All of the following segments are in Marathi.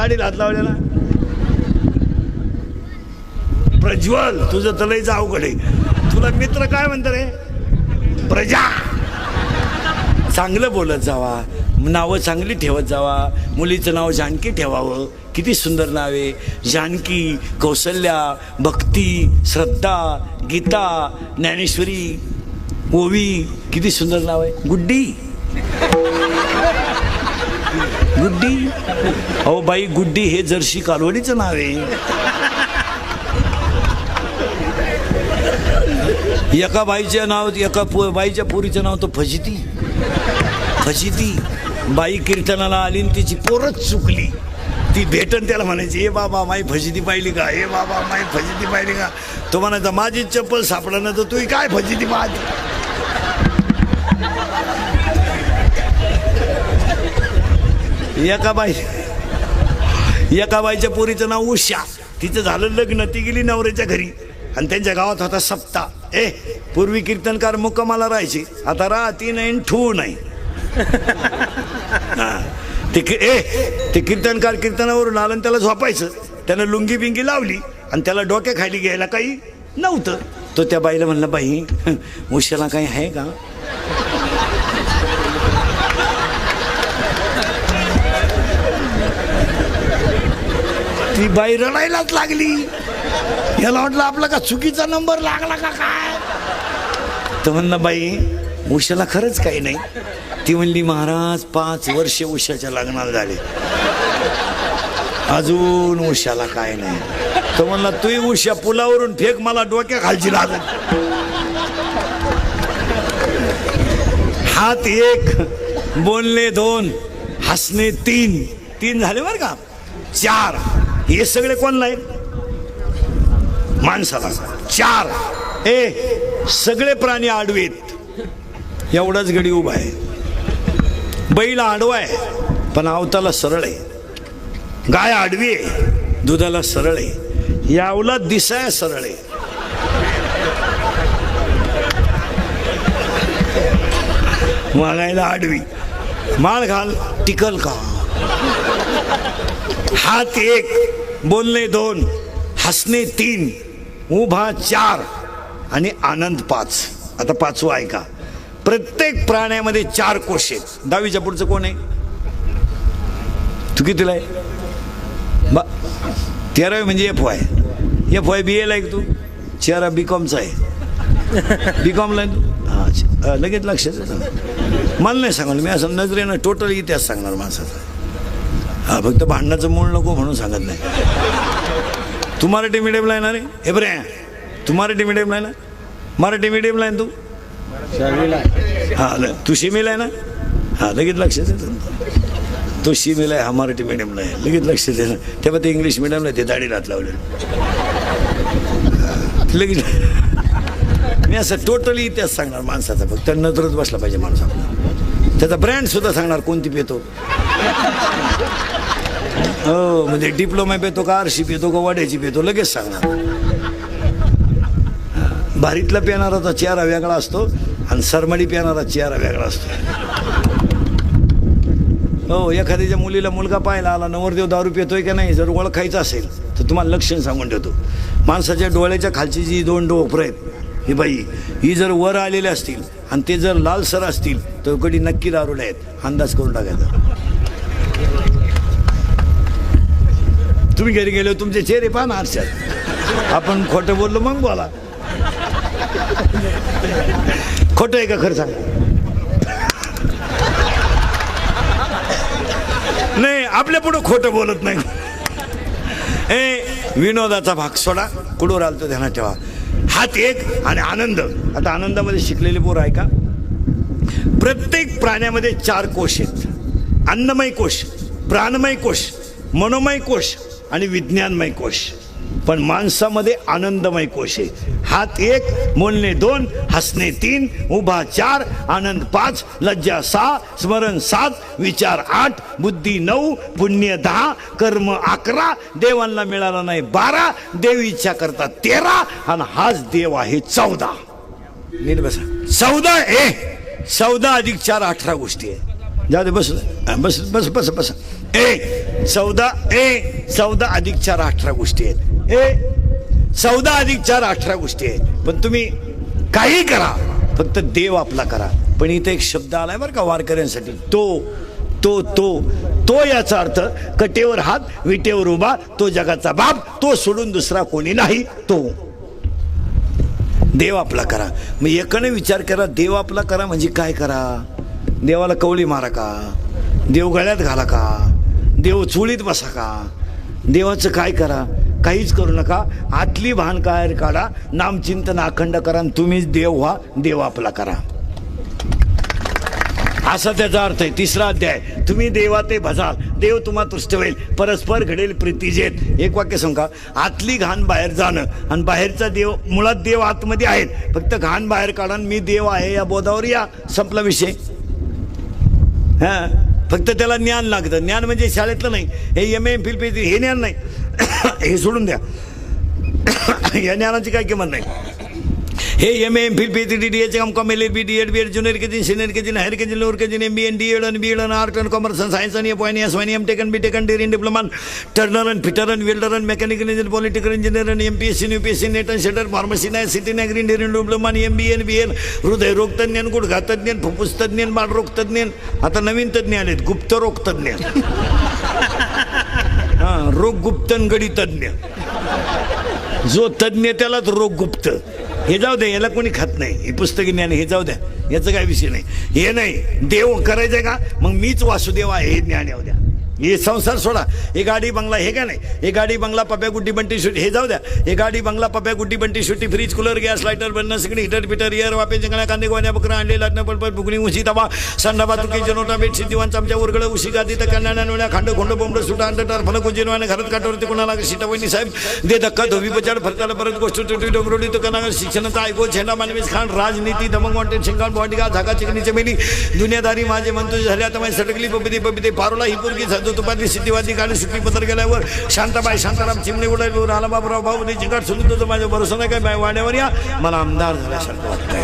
दाढीला हात लावलेला. प्रज्वल तुझं तलईचं अवघड आहे. तुला मित्र काय म्हणतात रे? प्रजा. चांगलं बोलत जावा, नावं चांगली ठेवत जावा. मुलीचं नाव जानकी ठेवावं. किती सुंदर नाव आहे. जानकी, कौसल्या, भक्ती, श्रद्धा, गीता, ज्ञानेश्वरी, ओवी, किती सुंदर नाव आहे. गुड्डी. गुड्डी. अहो बाई, गुड्डी हे जर्सी कालवडीचं नाव आहे. एका बाईचं नाव, एका बाईच्या पोरीचं नाव तर फजिती. फजिती. बाई कीर्तनाला आली आणि तिची पोरच चुकली. ती भेटन त्याला म्हणायची, ए बाबा माई फजिती पाहिली का? ए बाबा माई फजिती पाहिली का? तो म्हणायचा माझी चप्पल सापडा ना, तर तू काय फजिती पाहते? एका बाईच्या पोरीचं नाव उषा. तिचं झालं लग्न, ती गेली नवऱ्याच्या घरी आणि त्यांच्या गावात होता सप्ता. पूर्वी कीर्तनकार मुक्कामाला राहायचे, आता राहती नाही ठू नाही. ते कीर्तनकार कीर्तनावरून आलं आणि त्याला झोपायचं. त्यानं लुंगी बिंगी लावली आणि त्याला डोक्या खाली घ्यायला काही नव्हतं. तो त्या बाईला म्हणला, बाई उशाला काही आहे का? ती बाई रडायलाच लागली. याला वाटलं आपला का चुकीचा नंबर लागला का काय? तर म्हणलं, बाई उशाला खरंच काही नाही. ती म्हणली, महाराज 5 वर्ष उशाच्या लग्नाला झाले, अजून उशाला काय नाही. तो म्हणला, तू उशा पुलावरून फेक, मला डोक्या खालची लागत. हात 1, बोलणे 2, हसणे 3. 3 झाले बरं का. 4 हे सगळे कोणला आहे? माणसाला. 4 सगळे प्राणी आडवेत, एवढाच गडी उभा आहे. बैल आडवा आहे पण आवताला सरळ आहे. गाय आडवी आहे, दुधाला सरळ आहे. यावला दिसाय सरळ आहे. मागायला आडवी. माळ घाल टिकल का? हात 1, बोलणे 2, हसणे 3, उभा 4 आणि आनंद 5. आता 5वं ऐका. प्रत्येक प्राण्यामध्ये 4 कोश आहेत. 10वीच्या पुढचं कोण आहे? तू कितीला आहे? 13वी म्हणजे FY. FY BA ला आहे तू? 4 BCOMचा आहे. BCOMला आहे तू? हां, लगेच लक्षात येतं. मला नाही सांगाल मी, असं नजरेनं टोटल इतिहास सांगणार माणसाचा. हा, फक्त भांडणाचं मूळ नको म्हणून सांगत नाही. तू मराठी मिडियमला आहे ना रे? हे बरं, तू मराठी मिडियमला आहे ना? मराठी मिडियमला आहे तू? हां, तू शिमेला आहे ना? हां, लगेच लक्षात येतं. तो शिमेला आहे, हा मराठी मिडियमला आहे, लगेच लक्षात येतं. तेव्हा ते इंग्लिश मिडियमला ते दाढी रात लावले लगेच. मी असं टोटली इतिहास सांगणार माणसाचा, फक्त नजरच बसला पाहिजे माणूस आपला. त्याचा ब्रँड सुद्धा सांगणार कोणती पितो. हो, म्हणजे डिप्लोमा पितो का, RC पितो का, वाड्याची पितो, लगेच सांगणार. भारीतला पिणाराचा चेहरा वेगळा असतो आणि सरमाडी पिणारा चेहरा वेगळा असतो. हो, एखाद्याच्या मुलीला मुलगा पाहायला आला, नवरदेव दारू पितोय का नाही जर ओळखायचं असेल तर तुम्हाला लक्षण सांगून ठेवतो. माणसाच्या डोळ्याच्या खालची जी 2 डोळं आहेत, ही बाई ही जर वर आलेले असतील आणि ते जर लालसर असतील तर कधी नक्की दारुडे आहेत, अंदाज करून टाकायचा. तुम्ही घरी गेले तुमचे चेहरे पाहा ना आरशात. आपण खोटं बोललो मग बोला. खोटं आहे का खरं सांग? नाही, आपल्या पुढं खोटं बोलत नाही. विनोदाचा भाग सोडा, कुठवर आलतो ध्यानात ठेवा. हात 1 आणि आनंद. आता आनंदामध्ये शिकलेले पोरं आहे का? प्रत्येक प्राण्यामध्ये 4 कोश आहेत. अन्नमय कोश, प्राणमय कोश, मनोमय कोश आणि विज्ञानमय कोश. पण माणसामध्ये आनंदमय कोश आहे. हात 1, बोलणे 2, हसणे 3, उभा 4, आनंद 5, लज्जा 6, स्मरण 7, विचार 8, बुद्धी 9, पुण्य 10, कर्म 11, देवांना मिळाला नाही 12, देव इच्छा करतात 13 आणि हाच देव आहे 14. नीट बसा. 14 14 अधिक 4 18 गोष्टी आहे. जाऊ दे, बस बस बस बस बस. 14 अधिक 4 18 गोष्टी आहेत. 14 अधिक 4 18 गोष्टी आहेत. पण तुम्ही काही करा, फक्त देव आपला करा. पण इथे एक शब्द आलाय बरं का वारकऱ्यांसाठी, तो याचा अर्थ कटेवर हात, विटेवर उभा, तो जगाचा बाप, तो सोडून दुसरा कोणी नाही, तो देव आपला करा. मग एकाने विचार करा, देव आपला करा म्हणजे काय करा? देवाला कवळी मारा का? देव गळ्यात घाला का? देव चुळीत बसा का? देवाचं काय करा? काहीच करू नका. आतली भान काय काढा, नामचिंतन अखंड करा, तुम्हीच देव व्हा, देव आपला करा, असा त्याचा अर्थ आहे. 3रा अध्याय, तुम्ही देवा ते भजाल, देव तुम्हा तुष्ट होईल, परस्पर घडेल प्रीतीजेत. एक वाक्य सांगा, आतली घाण बाहेर जाणं आणि बाहेरचा देव, मुळात देव आतमध्ये आहेत, फक्त घाण बाहेर काढा, मी देव आहे या बोधावर या, संपला विषय. फक्त त्याला ज्ञान लागतं. ज्ञान म्हणजे शाळेतलं नाही, हे MA MPhil PhD हे ज्ञान नाही, हे सोडून द्या. या ज्ञानाची काय किंमत नाही. हे MA MPhil PhD DH MCom LLB DED BEd junior KG, senior KG, higher KG, lower KG, MBA DEd आणि BEd आणि आर्ट आणि कॉमर्स आणि सायन्स आणि FY MTech आणि BTech आणि डिग्री डिप्लोमा, टर्नर आणि फिटर आणि वेल्डर आणि मेकॅनिकल इंजिनियर, पॉलिटिकल इंजिनियर आणि MPSC UPSC नेट आणि शेटर, फार्मसी नाही, सिटी नाही, ग्रीन डिग्री डिप्लोमा आणि MBA आणि BL, हृदयरोग तज्ञ, गुडघा तज्ञ, फुफ्फुस तज्ञ, बाळरोग तज्ञ, आता नवीन तज्ञ आलेत, गुप्तरोग तज्ञ, रोग गुप्तन गडी तज्ञ, जो तज्ञ त्यालाच रोग गुप्त. हे जाऊ द्या, याला कोणी खात नाही, हे पुस्तकी ज्ञान, हे जाऊ द्या, याचं काय विषय नाही. हे नाही देव करायचंय का, मग मीच वासुदेव आहे हे ज्ञान येऊ द्या. हे संसार सोडा, हे गाडी बंगला, हे काय नाही, हे गाडी बंगला पप्या गुड्डी बंटी शुटी, हे जाऊ द्या. हे गाडी बंगला पप्या गुड्डी बंटी शुटी, फ्रीज, कूलर, गॅस, लायटर, बनणं, सगळी हिटर पिटर, एअर, वापे, जंगला, कांदे, गोण्या, बकरा, अंडे, लाटणं, पडपड, फुगणी, उशी, तवा, संडा, बातुकी, जनोटा, बेडशीट, दिवाण, चमच्या, उरगडं, उशी, गादी, तर कन्या, नोळ्या, खांड, खोंड, बोंबड, सुटा, अंडटार, फलक, उंजिनवाने, घरात काटावरती कोणाला सीतावणी साहेब दे धक्का, धोबी बचाड, फरकाला परत गोष्ट, तुटी, डोंगरोडी, तो कनागर, शिक्षणाचा ऐको, झेंडा, मानवीस खान, राजनीती, दमंग, वाटेल, शिंगाण, बॉडीगा, झाका, चिकनी, चमेली, दुनियादारी, माझे म्हणतो झाले, आता माझी सटकली, पबिते, पारोला, ही पोरगी, साधू, तुपातली, सिद्धीवादी, गाडी सुट्टी पत्र गेल्यावर, शांताबाई, शांताराम, चिमणे उडाल्यावर, आला बाबराव, भाऊ, जिंगाट सोडून तो माझ्या भरोसा नाही काय, वाड्यावर या, मला आमदार झाल्यासारखं वाटतंय.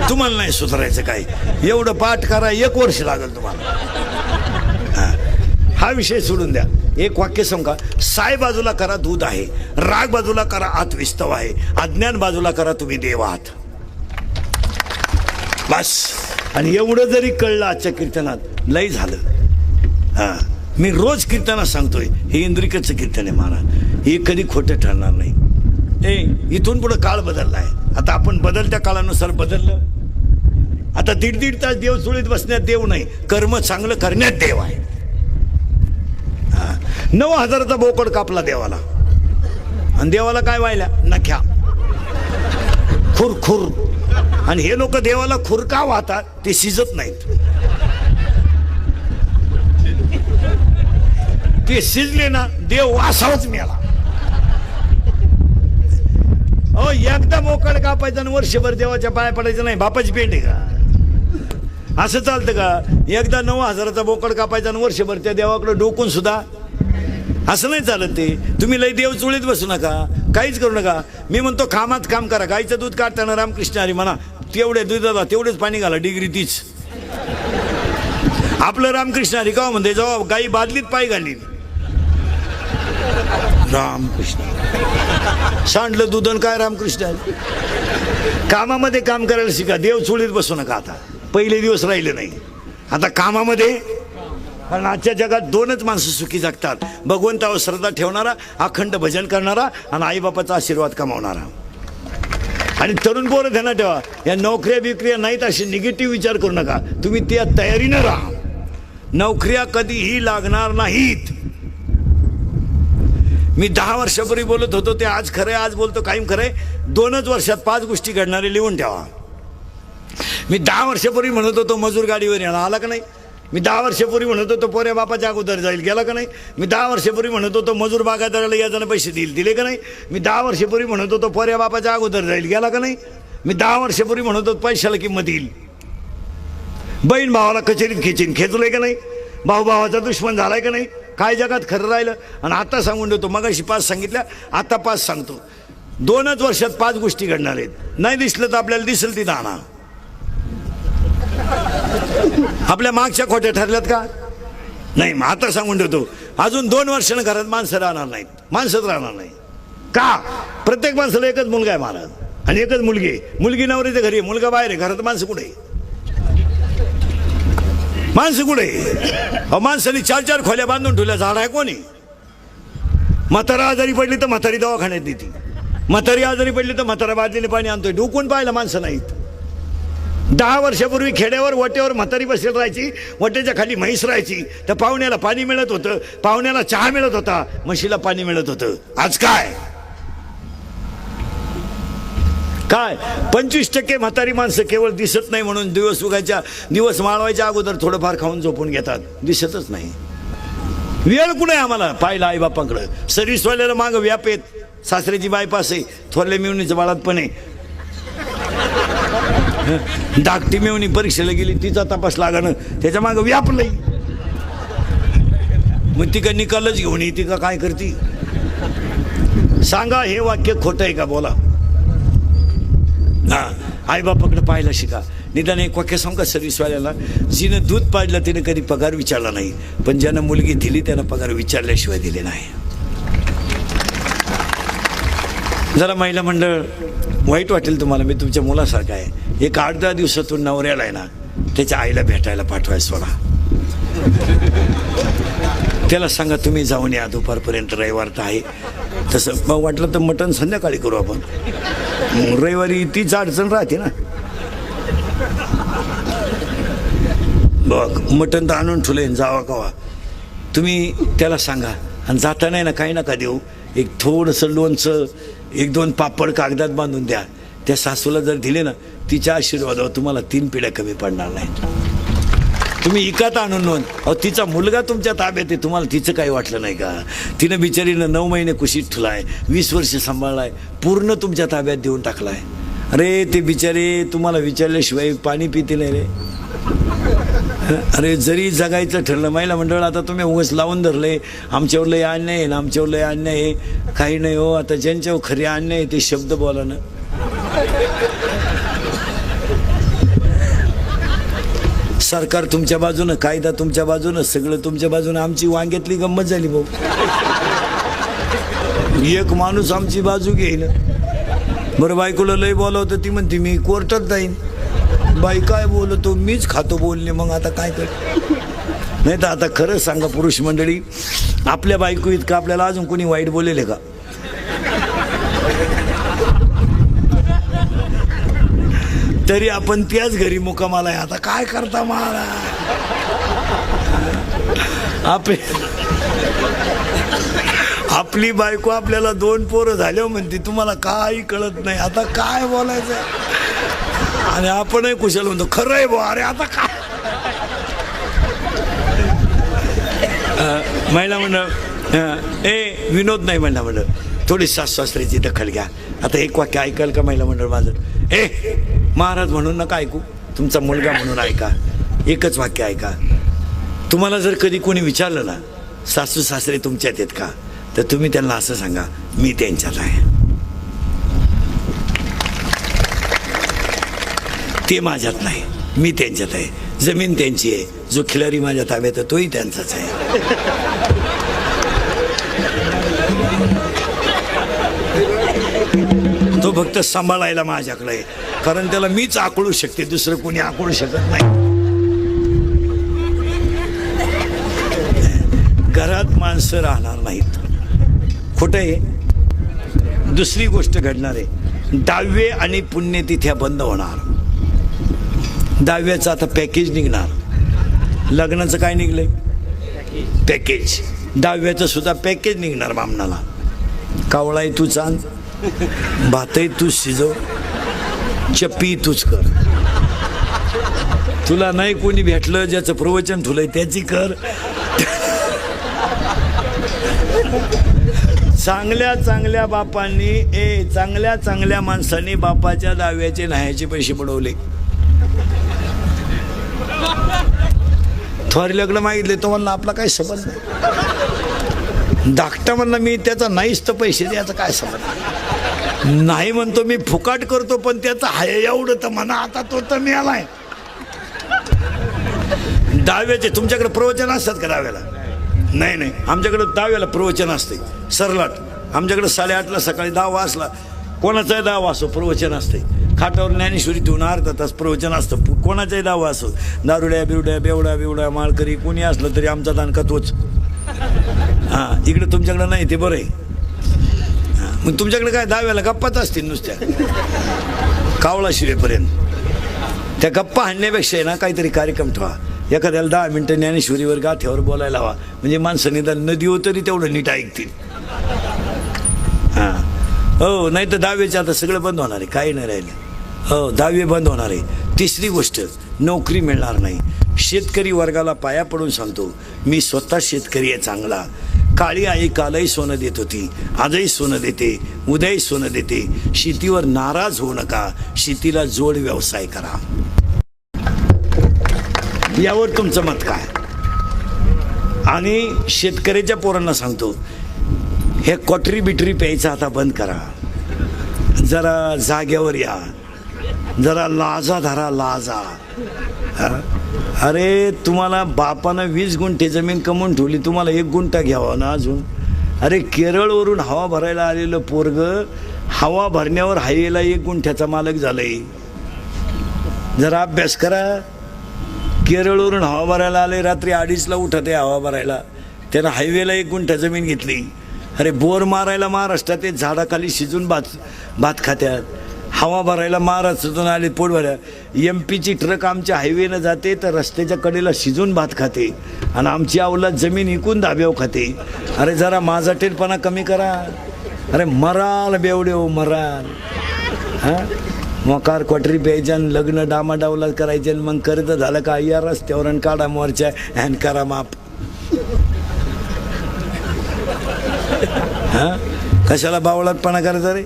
तुम्हाला नाही सुधारायचं काय, एवढं पाठ करा, 1 वर्ष लागेल तुम्हाला. हा विषय सोडून द्या. एक वाक्य सांगा, साय बाजूला करा दूध आहे, राग बाजूला करा आत विस्तव आहे, अज्ञान बाजूला करा तुम्ही देव आहात, बस. आणि एवढं जरी कळलं आजच्या कीर्तनात लय झालं. मी रोज कीर्तनात सांगतोय, हे इंद्रिकचं कीर्तन आहे महाराज, हे कधी खोटं ठरणार नाही. इथून पुढे काळ बदलला आहे. आता आपण बदलत्या काळानुसार बदललं. आता 1.5 तास देव चुळीत बसण्यात देव नाही, कर्म चांगलं करण्यात देव आहे. 9,000चा बोकड कापला देवाला, आणि देवाला काय व्हायला, नख्या, खुर. आणि हे लोक देवाला खुरका वाहतात, ते शिजत नाहीत. ते शिजले ना, देव वासावच मिळाला. एकदा बोकड कापायचं आणि वर्षभर देवाच्या पाया पडायचं नाही, बापाची पेट आहे का? असं चालतं का? एकदा 9,000चा बोकड कापायचा आणि वर्षभर त्या देवाकडे डोकून सुद्धा, असं नाही चालत. ते तुम्ही लय देव चुळीत बसू नका, काहीच करू नका. मी म्हणतो कामात काम करा. गाईचं दूध काढताना रामकृष्ण हरी म्हणा, तेवढे दुधाला तेवढेच पाणी घाला, डिग्री तीच. आपलं रामकृष्ण हरी का म्हणते, जेव्हा गाई बादलीत पाय घाली, रामकृष्ण सांडलं दूध काय रामकृष्ण हरी. कामामध्ये काम करायला शिका, देव चुळीत बसू नका. आता पहिले दिवस राहिले नाही, आता कामामध्ये. कारण आजच्या जगात 2च माणसं सुखी जगतात, भगवंतावर श्रद्धा ठेवणारा, अखंड भजन करणारा आणि आईबापाचा आशीर्वाद कमावणारा. आणि तरुण पोरं ध्यानात ठेवा, या नोकऱ्या बिक्रिया नाहीत असे निगेटिव्ह विचार करू नका. तुम्ही त्या तयारीनं राहा, नोकऱ्या कधीही लागणार नाहीत. मी 10 वर्षापूर्वी बोलत होतो ते आज खरंय, आज बोलतो कायम खरंय. 2च वर्षात 5 गोष्टी घडणारे लिहून ठेवा. मी 10 वर्षापूर्वी म्हणत होतो मजूर गाडीवर येणार, आला का नाही? मी 10 वर्षापूर्वी म्हणत होतो पोऱ्या बापाच्या अगोदर जाईल, गेला का नाही? मी 10 वर्षापूर्वी म्हणत होतो मजूर बागायतदाराला याजानं पैसे देईल, दिले का नाही? मी 10 वर्षापूर्वी म्हणत होतो पोऱ्या बापाच्या अगोदर जाईल, गेला का नाही? मी 10 वर्षापूर्वी म्हणत होतो पैशाला किंमत येईल, बहीण भावाला कचेरीत खेचलंय का नाही? भाऊ भावाचा दुश्मन झालाय का नाही? काय जगात खरं राहिलं? आणि आता सांगून देतो, मगाशी 5 सांगितल्या, आता 5 सांगतो. 2च वर्षात 5 गोष्टी घडणार आहेत. नाही दिसलं तर आपल्याला दिसेल तिथं आणा. आपल्या मागच्या खोट्या ठरल्यात का नाही? मग आता सांगून ठेवतो, अजून 2 वर्षानं घरात माणसं राहणार नाहीत, माणसंच राहणार नाही. का? प्रत्येक माणसाला एकच मुलगा आहे महाराज आणि एकच मुलगी आहे. मुलगी नवरीच्या घरी आहे, मुलगा बाहेर आहे, घरात माणसं कुठे आहे? माणसं कुठे आहे? माणसाने 4-4 खोल्या बांधून ठेवल्या. झाड आहे कोणी? म्हातारा आजारी पडली तर म्हातारी दवाखान्यात देते, म्हातारी आजारी पडली तर म्हातारा बादलीने पाणी आणतोय. डुकून पाहिलं माणसं नाहीत. 10 वर्षापूर्वी खेड्यावर वटेवर म्हातारी बसेल राहायची, वटेच्या खाली म्हैस राहायची. तर पाहुण्याला पाणी मिळत होतं, पाहुण्याला चहा मिळत होता, म्हशीला पाणी मिळत होतं. आज काय? 25% म्हातारी माणसं केवळ दिसत नाही म्हणून दिवस माळवायच्या अगोदर थोडंफार खाऊन झोपून घेतात, दिसतच नाही. वेळ कुठे आम्हाला पाहिला आई बापांकडं? सर्व्हिसवाल्याला मागं व्याप येत, सासऱ्याची बायपास आहे, थोरल्या मिळवणीचं बाळात पण आहे. धाकटी मेवणी परीक्षेला गेली, तिचा तपास लागणं, त्याच्या मागं व्यापलंय. मग ती का निकालच घेऊन येते का काय करते? सांगा, हे वाक्य खोटं आहे का? बोला. हा, आई बापाकडे पाहायला शिका. निदान एक वाक्य सांग का सर्व्हिसवाल्याला, जिनं दूध पाजलं तिने कधी पगार विचारला नाही, पण ज्यानं मुलगी दिली त्यानं पगार विचारल्याशिवाय दिले नाही. जरा महिला मंडळ वाईट वाटेल तुम्हाला, मी तुमच्या मुलासारखा आहे. एक 8-10 दिवसातून नवऱ्याला आहे ना त्याच्या आईला भेटायला पाठवायचं सोडा. त्याला सांगा तुम्ही जाऊन या दुपारपर्यंत, रविवार तर आहे. तसं मग वाटलं तर मटण संध्याकाळी करू आपण, रविवारी तीच अडचण राहते ना. बघ, मटण तर आणून ठेवलंय, जावा कवा. तुम्ही त्याला सांगा. आणि जाता नाही ना काही नका देऊ, एक थोडंसं लोणचं, 1-2 पापड कागदात बांधून द्या. त्या सासूला जर दिले ना, तिच्या आशीर्वादावर तुम्हाला 3 पिढ्या कमी पडणार नाहीत. तुम्ही इकात आणून नोंद. तिचा मुलगा तुमच्या ताब्यात आहे, तुम्हाला तिचं काही वाटलं नाही का? तिनं बिचारीनं 9 महिने कुशीत ठेवलाय, 20 वर्ष सांभाळलाय, पूर्ण तुमच्या ताब्यात देऊन टाकलाय. अरे ते बिचारे तुम्हाला विचारल्याशिवाय पाणी पिते नाही रे. अरे जरी जगायचं ठरलं, महिला मंडळ आता तुम्ही उगाच लावून धरले, आमच्यावर लय अन्याय आहे ना, आमच्यावर लय अन्याय आहे. काही नाही हो, आता ज्यांच्यावर खरे अन्याय आहे ते शब्द बोला ना. सरकार तुमच्या बाजूनं, कायदा तुमच्या बाजूनं, सगळं तुमच्या बाजूनं. आमची वांग्यातली गंमत झाली भाऊ. एक माणूस आमची बाजू घेईन. बरं, बायकोला लय बोलावतं, ती म्हणते मी कोर्टात जाईन. बाई काय बोलतो, मीच खातो बोलणे. मग आता काय कर? नाही तर आता खरं सांगा पुरुष मंडळी, आपल्या बायको इतकं आपल्याला अजून कोणी वाईट बोलेले का? तरी आपण त्याच घरी मुक्कामाला आहे. आता काय करता मला? आपली बायको आपल्याला 2 पोरं झाल्यावर म्हणते तुम्हाला काही कळत नाही. आता काय बोलायचं? आणि आपणही कुशल म्हणतो खरं आहे बुवा. अरे आता काय? महिला मंडळ विनोद नाही, महिला मंडळ थोडी सासू-सासऱ्याची दखल घ्या. आता एक वाक्य ऐकाल का महिला मंडळ माझं? महाराज म्हणून नका ऐकू, तुमचा मुलगा म्हणून ऐका. एकच वाक्य ऐका. तुम्हाला जर कधी कोणी विचारलं ना सासू सासरे तुमच्यात आहेत का, तर तुम्ही त्यांना असं सांगा, मी त्यांच्यात आहे, ते माझ्यात नाही, मी त्यांच्यात आहे. जमीन त्यांची आहे, जो खिलारी माझ्या ताब्यात आहे तोही त्यांचाच आहे. तो फक्त सांभाळायला माझ्याकडे आहे, कारण त्याला मीच आकळू शकते, दुसरं कोणी आकळू शकत नाही. घरात माणसं राहणार नाहीत. खोटं आहे. दुसरी गोष्ट घडणार आहे, 10वे आणि पुण्यतिथ्या बंद होणार. 10व्याचं आता पॅकेज निघणार. लग्नाचं काय निघलंय? पॅकेज. 10व्याचं सुद्धा पॅकेज निघणार. बामणाला कावळाही तू चांद, भातही तूच शिजव, चप्पी तूच कर. तुला नाही कोणी भेटलं ज्याचं प्रवचन ठुलंय त्याची कर. चांगल्या चांगल्या बापांनी चांगल्या चांगल्या माणसांनी बापाच्या 10व्याचे न्हायचे पैसे बुडवले. थोरी लग्न मागितले तो म्हणला आपला काय संबंध नाही. धाकटा म्हणला मी त्याचा नाहीच तर पैसे द्यायचा काय संबंध नाही. म्हणतो मी फुकाट करतो पण त्याचा हाय एवढं तर म्हणा. आता तो तर मिळालाय. दहाव्याचे तुमच्याकडे प्रवचन असतात का दहाव्याला? नाही नाही, आमच्याकडे दहाव्याला प्रवचन असते सरलाट. आमच्याकडे 8:30ला सकाळी 10 वाजला कोणाचाही 10 वाजो प्रवचन असते. खाटावर ज्ञानेश्वरी ठेवून अर्धा तास प्रवचन असतं. कोणाचाही 10 वाजो, दारुड्या बिवड्या बेवडा माळकरी कोणी असलं तरी आमचा दानका तोच. हां, इकडे तुमच्याकडे नाही ते बरं आहे. मग तुमच्याकडे काय दहाव्याला गप्पाच असतील नुसत्या कावळा शिवेपर्यंत. त्या गप्पा हाणण्यापेक्षा आहे ना काहीतरी कार्यक्रम ठेवा. एखाद्याला 10 मिनिटं ज्ञानेश्वरीवर गाठ्यावर बोलायला हवा, म्हणजे माणसं निदान नदी हो तरी तेवढं नीट ऐकतील. हां हो, नाही तर 10वीचे आता सगळं बंद होणार आहे, काही नाही राहिलं. हो, 10वी बंद होणार आहे. तिसरी गोष्ट, नोकरी मिळणार नाही. शेतकरी वर्गाला पाया पडून सांगतो, मी स्वतः शेतकरी आहे चांगला. काळी आई कालही सोनं देत होती, आजही सोनं देते, उद्याही सोनं देते. शेतीवर नाराज होऊ नका, शेतीला जोड व्यवसाय करा. यावर तुमचं मत काय? आणि शेतकऱ्याच्या पोरांना सांगतो, हे क्वाटरी बिटरी प्यायचं आता बंद करा. जरा जाग्यावर या, जरा लाजा धरा लाजा. अरे तुम्हाला बापानं 20 गुंठे जमीन कमवून ठेवली, तुम्हाला 1 गुंठा घ्यावा ना अजून. अरे केरळवरून हवा भरायला आलेलं पोरग हवा भरण्यावर हायवेला 1 गुंठ्याचा मालक झालंय. जरा अभ्यास करा. केरळवरून हवा भरायला आले, रात्री 2:30ला उठत आहे हवा भरायला, त्यानं हायवेला 1 गुंठा जमीन घेतली. अरे बोर मारायला महाराष्ट्रात ते झाडाखाली शिजून भात खात्यात. हवा भरायला महाराष्ट्रातून आले पोट भरायला. MP ची ट्रक आमच्या हायवेनं जाते तर रस्त्याच्या कडेला शिजून भात खाते, आणि आमची अवलाद जमीन इकून धाब्यावर खाते. अरे जरा माझा टेरपणा कमी करा. अरे मराल बेवडेव मराल. हां, मोकार क्वाटरी प्यायच्या, लग्न डामाडावला करायचे, मग कर्ज झालं का या रस्त्यावर आणि काढा मोर्चा हॅन करा माप. हां, कशाला बावळातपणा करायचा रे?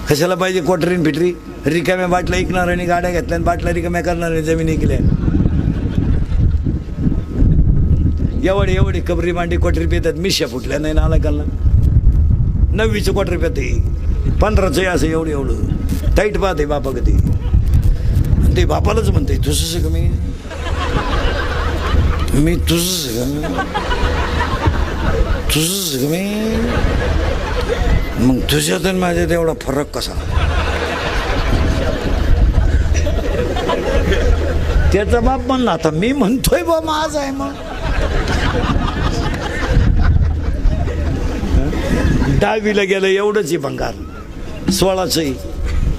कशाला पाहिजे क्वाटरीन फिटरी? रिकाम्या बाटल्या ऐकणार आणि गाड्या घेतल्या आणि बाटल्या रिकाम्या करणार आणि जमीन ऐकल्या. एवढी कबरी मांडी क्वाटरी पितात, मिश्या फुटल्या नाही नाला कालला. 9वीचं क्वाटरी पिते, 15चं असं एवढं टाईट पाहते बापा कधी. ते बापालाच म्हणते तुझंच का मी तुझंच का मी, मग तुझ्यात आणि माझ्यात एवढा फरक कसा? त्याचा बाप म्हणला, आता मी म्हणतोय बा माझ आहे. मग 10वीला गेलं एवढंच आहे भंगार, 16चं.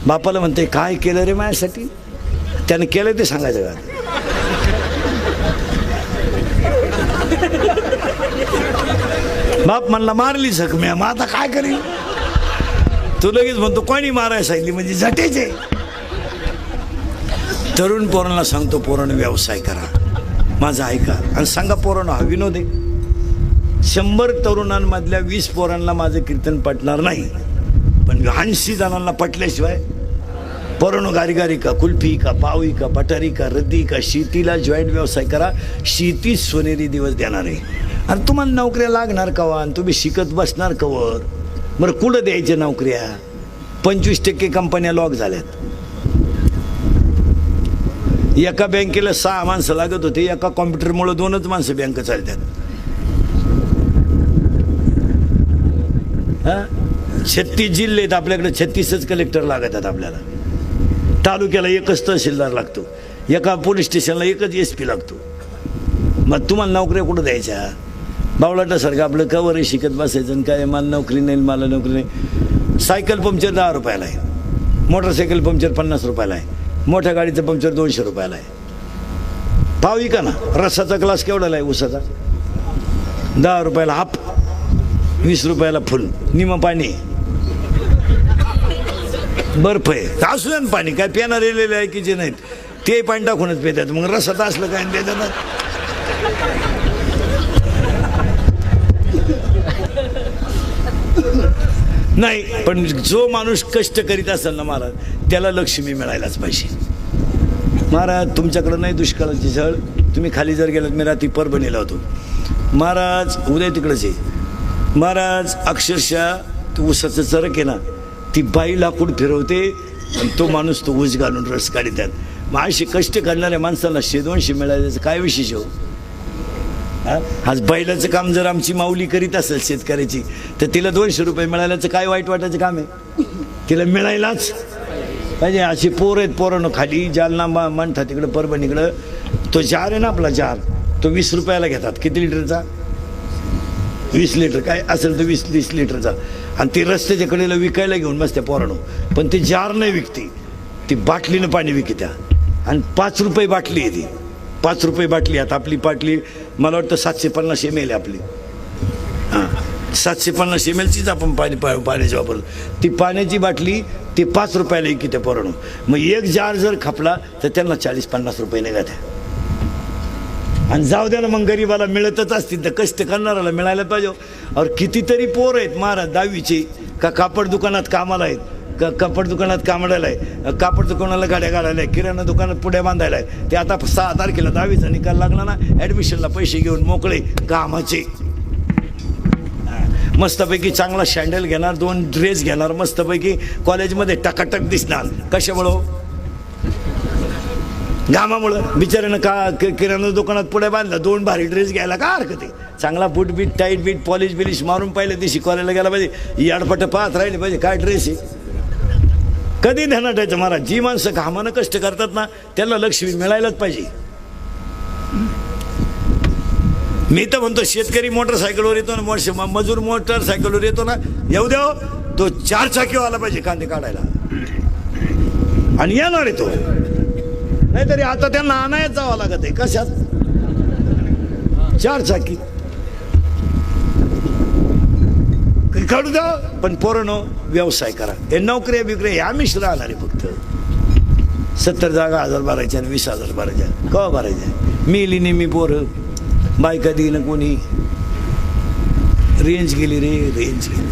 बापाला म्हणते काय केलं रे माझ्यासाठी? त्याने केलं ते सांगायचं का? बाप म्हणला मारली जखम्या, मग आता काय करील? तू लगेच म्हणतो कोणी मारायला सांगितली म्हणजे झटेचे. तरुण पोरांना सांगतो, पोरांना व्यवसाय करा, माझा ऐका आणि सांगा पोरांना हा विनोद आहे. 100 तरुणांमधल्या 20 पोरांना माझं कीर्तन पटणार नाही, पण 80 जणांना पटल्याशिवाय पोरांनो गारी का, कुल्फी का, पावी का, पटारी का, रद्दी का, शेतीला जॉईंट व्यवसाय करा. शेतीच सोनेरी दिवस देणार आहे. आणि तुम्हाला नोकऱ्या लागणार कवा? आणि तुम्ही शिकत बसणार कवर? बरं कुठं द्यायच्या नोकऱ्या? 25% कंपन्या लॉक झाल्यात. एका बँकेला 6 माणसं लागत होते, एका कॉम्प्युटरमुळे 2च माणसं बँक चालतात. हां, 36 जिल्हे आहेत आपल्याकडे, 36च कलेक्टर लागतात आपल्याला. तालुक्याला 1च तहसीलदार लागतो, एका पोलीस स्टेशनला 1च SP लागतो. मग तुम्हाला नोकऱ्या कुठं द्यायच्या? बावळाटासारखं आपलं कवर शिकत बसायचं आणि काय मला नोकरी नाही, मला नोकरी नाही. सायकल पंक्चर 10 रुपयाला आहे, मोटरसायकल पंक्चर 50 रुपयाला आहे, मोठ्या गाडीचं पंक्चर 200 रुपयाला आहे. पावी का ना? रसाचा ग्लास केवढाला आहे उसाचा? 10 रुपयाला हाफ, 20 रुपयाला फुल. निम पाणी, बर्फ आहे, असू द्या ना पाणी, काय पिणार रेलेले आहे की जे नाहीत ते पाणी टाकूनच पितात. मग रसात असलं काय देतात ना. नाही, पण जो माणूस कष्ट करीत असेल ना महाराज, त्याला लक्ष्मी मिळायलाच पाहिजे. महाराज तुमच्याकडं नाही दुष्काळाची झळ. तुम्ही खाली जर गेलात, मी रात्री परभणीला होतो महाराज, उद्या तिकडंच आहे महाराज. अक्षरशः तू ऊसाचं चरक आहे ना, ती बाई लाकूड फिरवते आणि तो माणूस तो ऊस घालून रस काढतात. अशी कष्ट करणाऱ्या माणसाला 100-200 मिळाल्याचं काय विशेष हो? आज बैलाचं काम जर आमची माऊली करीत असेल शेतकऱ्याची, तर तिला 200 रुपये मिळाल्याचं काय वाईट वाटायचं काम आहे? तिला मिळायलाच पाहिजे. अशी पोरं आहेत, पोरांनो खाली जालना म्हणतात तिकडं परभणीकडं तो जार आहे ना आपला जार, तो 20 रुपयाला घेतात. किती लिटरचा? 20 लिटर काय असेल तर 20-30 लिटरचा. आणि ती रस्त्याच्या कडेला विकायला घेऊन बसत्या पोरांनो. पण ती जार नाही विकती, ती बाटलीनं पाणी विकत्या. आणि 5 रुपये बाटली आहे ती, 5 रुपये बाटली. आता आपली बाटली मला वाटतं 750 ml आहे आपली. हां, 750 mlचीच आपण पाण्याची वापरतो. ती पाण्याची बाटली ती 5 रुपयाला विकत्या पोरांनो. मग एक जार जर खपला तर त्यांना 40-50 रुपये निघत्या. आणि जाऊ द्या ना, मग गरीबाला मिळतच असतील तर कष्ट करणाऱ्याला मिळायला पाहिजे. और कितीतरी पोर आहेत महाराज 10वीचे का कापड दुकानात कामाला आहेत, का कापड दुकानात कामाला आहे, कापड दुकानाला गाड्या काढायला आहे, किराणा दुकानात पुढे बांधायला आहे. ते आता 6 तारखेला 10वीचा निकाल लागला ना, ॲडमिशनला पैसे घेऊन मोकळे कामाचे. मस्तपैकी चांगला शँडल घेणार, 2 ड्रेस घेणार, मस्तपैकी कॉलेजमध्ये टकाटक दिसणार. कशामुळं? घामामुळं. बिचाऱ्यानं का किराणा दुकानात पुढे बांधलं, 2 भारी ड्रेस घ्यायला का हरकत आहे? चांगला बूट बीट टाईट बीट पॉलिश बिलिश मारून पाहिलं ते शिकवायला गेला पाहिजे. याडपट पाहत राहिले पाहिजे काय ड्रेस आहे. कधी ध्यानात ठेवायचं महाराज, जी माणसं घामानं कष्ट करतात ना त्यांना लक्ष्मी मिळायलाच पाहिजे. मी तर म्हणतो शेतकरी मोटरसायकलवर येतो ना, मजूर मोटरसायकलवर येतो ना, येऊ द्या तो 4 चाकीवाला पाहिजे कांदे काढायला. आणि येणार आहे तो, नाहीतरी आता त्यांना आणायच जावं लागत आहे. कशात? 4 चाकी काढू द्या. पण पोरांनो व्यवसाय करा. हे नोकऱ्या बिकऱ्या हे आम्हीच राहणार आहे. फक्त 70 जागा 1000 भरायच्या आणि 20,000 भरायच्या. कवा भरायच्या? मिली नेहमी पोरं, बायका देईन कोणी. रेंज गेली रे, रेंज गेली.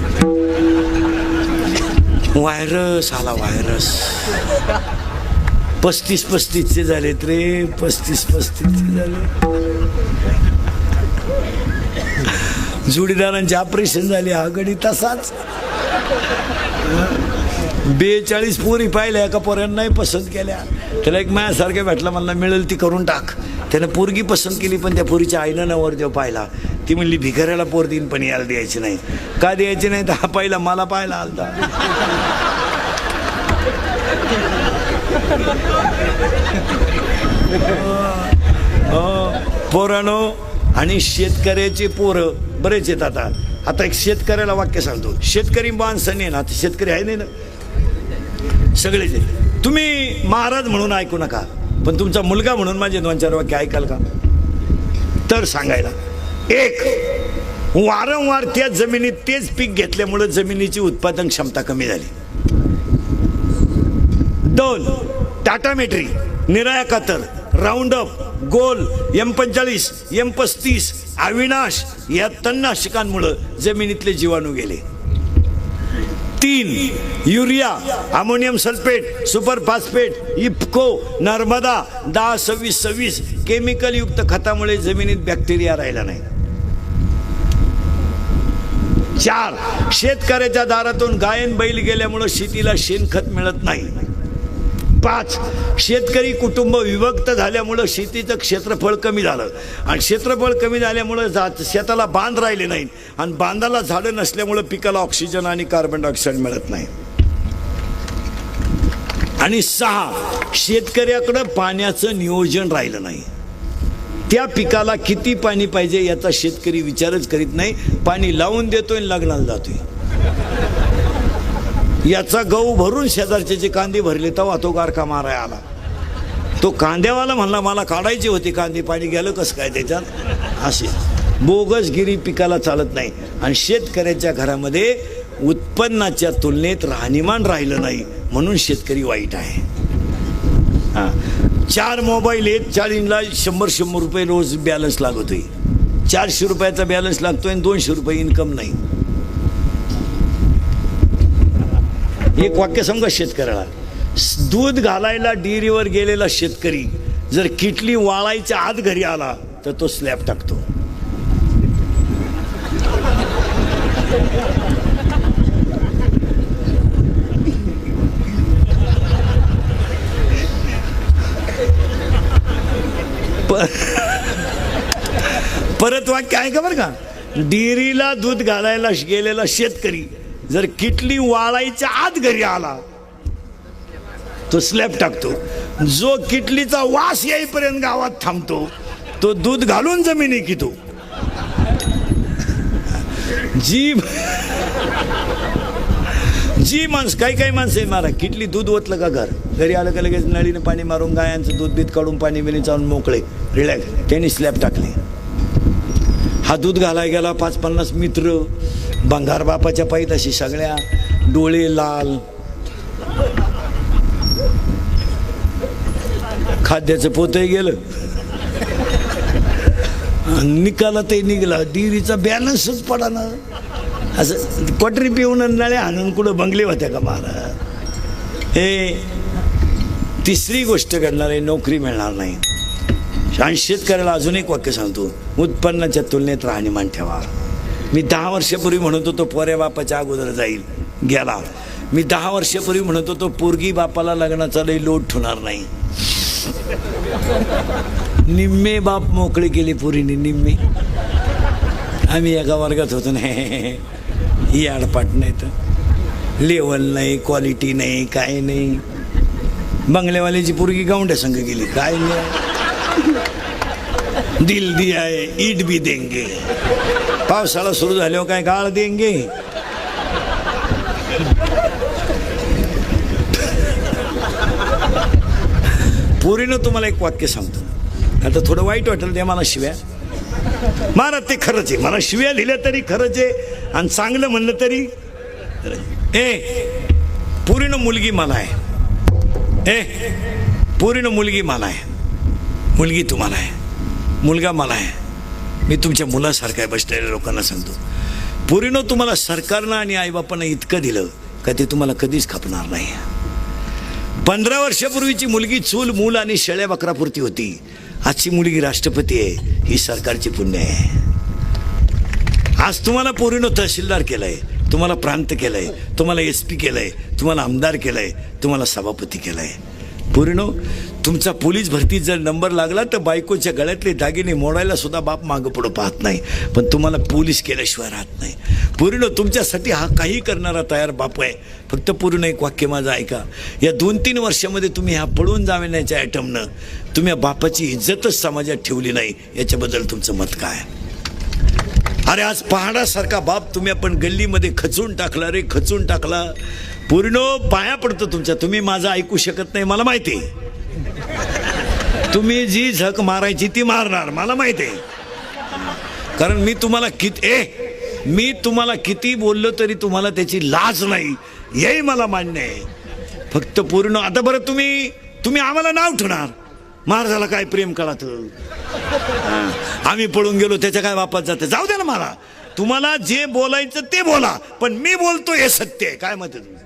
व्हायरस आला, व्हायरस. 35-35चे झालेत रे, 35-35चे झाले. जोडीदारांचे ऑपरेशन झाले. हा गडी तसाच. 42 पोरी पाहिल्या, एका पोऱ्यानं नाही पसंत केल्या. त्याला एक माझ्यासारख्या भेटला, मला मिळेल ती करून टाक. त्यानं पोरगी पसंत केली, पण त्या पोरीच्या आईनं नवरदेव पाहिला. ती म्हणली भिकाऱ्याला पोर देईन पण याला द्यायची नाही. का द्यायची नाही? तर हा पहिला मला पाहायला आलता. पोरानो आणि शेतकऱ्याचे पोरं बरेच आहेत. आता एक शेतकऱ्याला वाक्य सांगतो. शेतकरी माणसं नाही ना, शेतकरी आहे नाही ना, सगळेच आहे. तुम्ही महाराज म्हणून ऐकू नका, पण तुमचा मुलगा म्हणून माझे 2-4 वाक्य ऐकाल का? तर सांगायला, 1, वारंवार त्या जमिनीत तेच पीक घेतल्यामुळे जमिनीची उत्पादन क्षमता कमी झाली. 2, टाटामेट्री, निराया कातर, राऊंडअप, गोल, M45, M35, अविनाश या तणनाशकांमुळे जमिनीतले जीवाणू गेले. 3, urea, ammonium sulphate, super phosphate, IFFCO, Narmada 10-26-26 chemical युक्त खतामुळे जमिनीत बॅक्टेरिया राहिला नाही. 4, शेतकऱ्याच्या दारातून गायन बैल गेल्यामुळे शेतीला शेणखत मिळत नाही. 5, शेतकरी कुटुंब विभक्त झाल्यामुळं शेतीचं क्षेत्रफळ कमी झालं. आणि क्षेत्रफळ कमी झाल्यामुळं शेताला बांध राहिले नाही. आणि बांधाला झाडं नसल्यामुळं पिकाला ऑक्सिजन आणि कार्बन डायऑक्साईड मिळत नाही. आणि 6, शेतकऱ्याकडं पाण्याचं नियोजन राहिलं नाही. त्या पिकाला किती पाणी पाहिजे याचा शेतकरी विचारच करीत नाही. पाणी लावून देतोय आणि लग्नाला जातोय. याचा गहू भरून शेजारचे जे कांदे भरले तेव्हा तो गारका माराय आला. तो कांद्यावाला म्हणला मला काढायचे होते कांदे, पाणी गेलं कसं काय त्याच्यात? असे बोगसगिरी पिकाला चालत नाही. आणि शेतकऱ्याच्या घरामध्ये उत्पन्नाच्या तुलनेत राहणीमान राहिलं नाही, म्हणून शेतकरी वाईट आहे. 4 मोबाईल आहेत, 40ला 100 रुपये रोज बॅलन्स लागतोय. 400 रुपयाचा बॅलन्स लागतोय आणि 200 रुपये इन्कम नाही. एक वाक्य समजा शेतकऱ्याला, दूध घालायला डेअरीवर गेलेला शेतकरी जर किटली वाळायच्या आत घरी आला तर तो स्लॅब टाकतो. परत वाक्य आहे का बरं का, डेअरीला दूध घालायला गेलेला शेतकरी जर किटली वाळायच्या आत घरी आला तो स्लॅब टाकतो, जो किटलीचा वास येईपर्यंत गावात थांबतो तो दूध घालून जमिनी कितो. जी माणसं काही माणसं मारा किटली दूध ओतलं का घरी आलं का लगेच नळीने पाणी मारून गायांचं दूध बीत काढून पाणी बिणी चालून मोकळे रिलॅक्स, त्यांनी स्लॅब टाकले. हा दूध घालाय गेला 50-50 मित्र भंगार बापाच्या पायीत सगळ्या, डोळे लाल, खाद्याचं पोतही गेलं, निकाला ते निघाला, डिरीचा बॅलन्सच पडा ना. असं क्वाटरी पिऊन नळ्या आणून कुठं बंगले होत्या का महाराज. हे तिसरी गोष्ट घडणार आहे, नोकरी मिळणार नाही. आणि शेतकऱ्याला अजून एक वाक्य सांगतो, उत्पन्नाच्या तुलनेत राहणीमान ठेवा. मी 10 वर्षापूर्वी म्हणत होतो पोऱ्या बापाच्या अगोदर जाईल, गेला. मी 10 वर्षापूर्वी म्हणत होतो पोरगी बापाला लग्नाचा लई लोट ठेवणार नाही. निम्मे बाप मोकळे केले पोरीने, निम्मे. आम्ही एका वर्गात होतो ना, ही आडपाट नाही तर लेवल नाही, क्वालिटी नाही, काय नाही. बंगल्यावाल्याची पोरगी गावंड्या संघ गेली, काय नाही. दिल दिया है ईट भी देंगे, पावसाळा सुरू झाल्यावर काय गाळ देंगे. पोरीनं तुम्हाला एक वाक्य सांगतो, आता थोडं वाईट वाटेल ते मला शिव्या महाराज, ते खरंच आहे. मला शिव्या दिल्या तरी खरंच आहे आणि चांगलं म्हणलं तरी. पोरीनं मुलगी मला आहे, पोरीनं मुलगी मला आहे, मुलगी तुम्हाला आहे, मुलगा मला आहे. मी तुमच्या मुलासारखं आहे. बसलेल्या लोकांना सांगतो, पोरीनं तुम्हाला सरकारनं आणि आईबापानं इतकं दिलं का ते तुम्हाला कधीच खपणार नाही. 15 वर्षापूर्वीची मुलगी चूल मूल आणि शेळ्या बकरापुरती होती, आजची मुलगी राष्ट्रपती आहे. ही सरकारची पुण्य आहे. आज तुम्हाला पोरीनं तहसीलदार केलंय, तुम्हाला प्रांत केलंय, तुम्हाला SP केलंय, तुम्हाला आमदार केलंय, तुम्हाला सभापती केलंय. पोरीनो, तुमचा पोलीस भरतीत जर नंबर लागला तर बायकोच्या गळ्यातले दागिने मोडायला सुद्धा बाप मागं पुढं पाहत नाही, पण तुम्हाला पोलीस केल्याशिवाय राहत नाही. पोरीनो, तुमच्यासाठी हा काही करणारा तयार बाप आहे. फक्त पूर्ण एक वाक्य माझं ऐका. या 2-3 वर्षामध्ये तुम्ही ह्या पळून जाण्याच्या ॲटमनं तुम्ही या बापाची इज्जतच समाजात ठेवली नाही. याच्याबद्दल तुमचं मत काय? अरे आज पहाडासारखा बाप तुम्ही आपण गल्लीमध्ये खचून टाकला रे, खचून टाकला. पोरीनो, पाया पडतो तुमच्या. तुम्ही माझं ऐकू शकत नाही मला माहिती आहे. तुम्ही जी झक मारायची ती मारणार मला माहिती आहे. कारण मी तुम्हाला किती बोललो तरी तुम्हाला त्याची लाज नाही, हेही मला मान्य आहे. फक्त पूर्ण आता बरं तुम्ही आम्हाला नाव ठेवणार, महाराजाला काय प्रेम कळत, आम्ही पळून गेलो त्याच्या काय बापात जाते. जाऊ दे ना, मला तुम्हाला जे बोलायचं ते बोला, पण मी बोलतो हे सत्य आहे. काय मत आहे तुमचं?